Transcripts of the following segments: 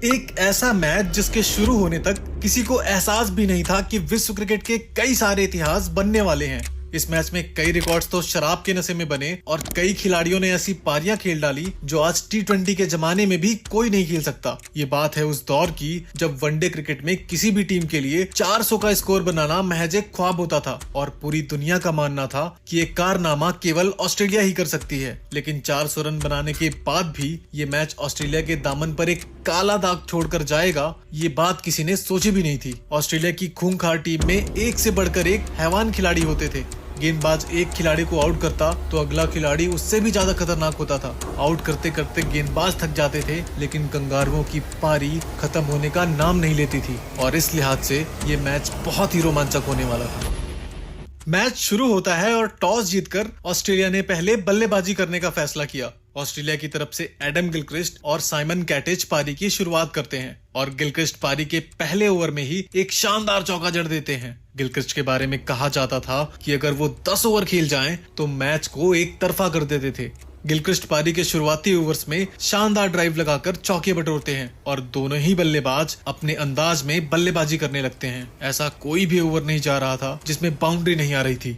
एक ऐसा मैच जिसके शुरू होने तक किसी को एहसास भी नहीं था कि विश्व क्रिकेट के कई सारे इतिहास बनने वाले हैं। इस मैच में कई रिकॉर्ड्स तो शराब के नशे में बने और कई खिलाड़ियों ने ऐसी पारियां खेल डाली जो आज T20 के जमाने में भी कोई नहीं खेल सकता। ये बात है उस दौर की जब वनडे क्रिकेट में किसी भी टीम के लिए 400 का स्कोर बनाना महज एक ख्वाब होता था और पूरी दुनिया का मानना था कि एक कारनामा केवल ऑस्ट्रेलिया ही कर सकती है। लेकिन 400 रन बनाने के बाद भी ये मैच ऑस्ट्रेलिया के दामन पर एक काला दाग छोड़कर जाएगा, ये बात किसी ने सोची भी नहीं थी। ऑस्ट्रेलिया की खूंखार टीम में एक से बढ़कर एक हैवान खिलाड़ी होते थे। गेंदबाज एक खिलाड़ी को आउट करता तो अगला खिलाड़ी उससे भी ज्यादा खतरनाक होता था। आउट करते करते गेंदबाज थक जाते थे, लेकिन कंगारुओं की पारी खत्म होने का नाम नहीं लेती थी और इस लिहाज से ये मैच बहुत ही रोमांचक होने वाला था। मैच शुरू होता है और टॉस जीतकर ऑस्ट्रेलिया ने पहले बल्लेबाजी करने का फैसला किया। ऑस्ट्रेलिया की तरफ से एडम गिलक्रिस्ट और साइमन कैटेज पारी की शुरुआत करते हैं और गिलक्रिस्ट पारी के पहले ओवर में ही एक शानदार चौका जड़ देते हैं। गिलक्रिस्ट के बारे में कहा जाता था कि अगर वो 10 ओवर खेल जाएं तो मैच को एक तरफा कर देते थे। गिलक्रिस्ट पारी के शुरुआती ओवर्स में शानदार ड्राइव लगाकर चौके बटोरते हैं और दोनों ही बल्लेबाज अपने अंदाज में बल्लेबाजी करने लगते हैं। ऐसा कोई भी ओवर नहीं जा रहा था जिसमें बाउंड्री नहीं आ रही थी।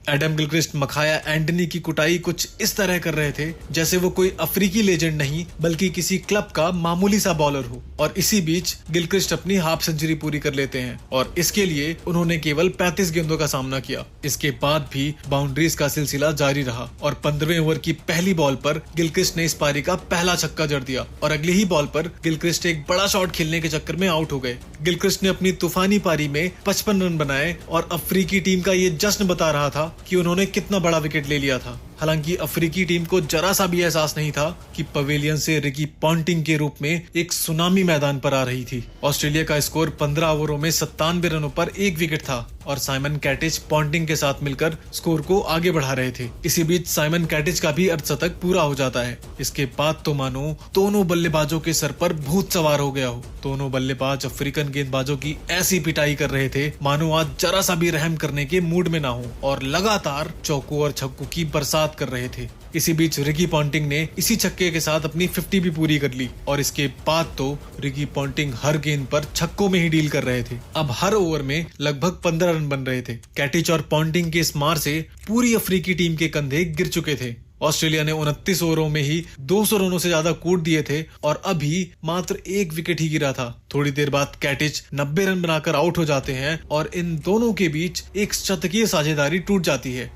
एडम गिलक्रिस्ट मखाया एंटनी की कुटाई कुछ इस तरह कर रहे थे जैसे वो कोई अफ्रीकी लेजेंड नहीं बल्कि किसी क्लब का मामूली सा बॉलर हो। और इसी बीच गिलक्रिस्ट अपनी हाफ सेंचुरी पूरी कर लेते हैं और इसके लिए उन्होंने केवल 35 गेंदों का सामना किया। इसके बाद भी बाउंड्रीज का सिलसिला जारी रहा और 15वें ओवर की पहली बॉल पर गिलक्रिस्ट ने इस पारी का पहला छक्का जड़ दिया और अगली ही बॉल पर गिलक्रिस्ट एक बड़ा शॉट खेलने के चक्कर में आउट हो गए। गिलक्रिस्ट ने अपनी तूफानी पारी में 55 रन बनाए और अफ्रीकी टीम का ये जश्न बता रहा था कि उन्होंने कितना बड़ा विकेट ले लिया था। हालांकि अफ्रीकी टीम को जरा सा भी एहसास नहीं था कि पवेलियन से रिकी पॉन्टिंग के रूप में एक सुनामी मैदान पर आ रही थी। ऑस्ट्रेलिया का स्कोर 15 ओवरों में 97 रनों पर एक विकेट था और साइमन कैटेज पॉन्टिंग के साथ मिलकर स्कोर को आगे बढ़ा रहे थे। इसी बीच साइमन कैटेज का भी अर्धशतक पूरा हो जाता है। इसके बाद तो मानो दोनों बल्लेबाजों के सर पर भूत सवार हो गया हो। दोनों बल्लेबाज अफ्रीकन गेंदबाजों की ऐसी पिटाई कर रहे थे मानो आज जरा सा भी रहम करने के मूड में ना हो और लगातार चौकों और छक्कों की बरसात कर रहे थे। इसी बीच रिकी पॉन्टिंग ने इसी छक्के के साथ अपनी 50 भी पूरी कर ली और इसके बाद तो रिकी पॉन्टिंग हर गेंद पर छक्कों में ही डील कर रहे थे। अब हर ओवर में लगभग 15 रन बन रहे थे। कैटिच और पॉन्टिंग के इस मार से पूरी अफ्रीकी टीम के कंधे गिर चुके थे। ऑस्ट्रेलिया ने 29 ओवरों में ही 200 रनों से ज्यादा कूट दिए थे और अभी मात्र एक विकेट ही गिरा था। थोड़ी देर बाद कैटिच 90 रन बनाकर आउट हो जाते हैं और इन दोनों के बीच एक शतकीय साझेदारी टूट जाती है।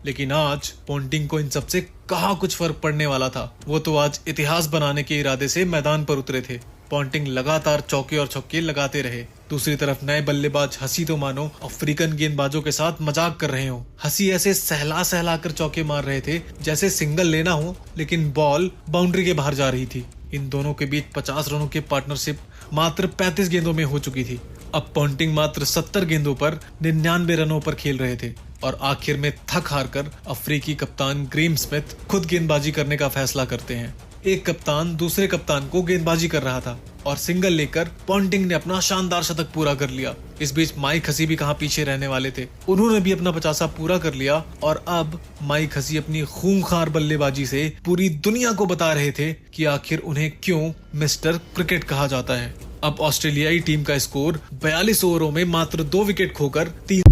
लेकिन आज पॉन्टिंग को इन सबसे कहाँ कुछ फर्क पड़ने वाला था। वो तो आज इतिहास बनाने के इरादे से मैदान पर उतरे थे। पॉन्टिंग लगातार चौके और छक्के लगाते रहे। दूसरी तरफ नए बल्लेबाज हंसी तो मानो अफ्रीकन गेंदबाजों के साथ मजाक कर रहे हो। हंसी ऐसे सहला सहला कर चौके मार रहे थे जैसे सिंगल लेना हो, लेकिन बॉल बाउंड्री के बाहर जा रही थी। इन दोनों के बीच 50 रनों की पार्टनरशिप मात्र 35 गेंदों में हो चुकी थी। अब पॉन्टिंग मात्र 70 गेंदों पर 99 रनों पर खेल रहे थे और आखिर में थक हार कर अफ्रीकी कप्तान ग्रेम स्मिथ खुद गेंदबाजी करने का फैसला करते हैं। एक कप्तान दूसरे कप्तान को गेंदबाजी कर रहा था और सिंगल लेकर पॉन्टिंग ने अपना शानदार शतक पूरा कर लिया। इस बीच माइक हसी भी कहां पीछे रहने वाले थे। उन्होंने भी अपना 50 पूरा कर लिया और अब माइक हसी अपनी खूंखार बल्लेबाजी से पूरी दुनिया को बता रहे थे कि आखिर उन्हें क्यों मिस्टर क्रिकेट कहा जाता है। अब ऑस्ट्रेलियाई टीम का स्कोर 42 ओवरों में मात्र 2 विकेट खोकर 3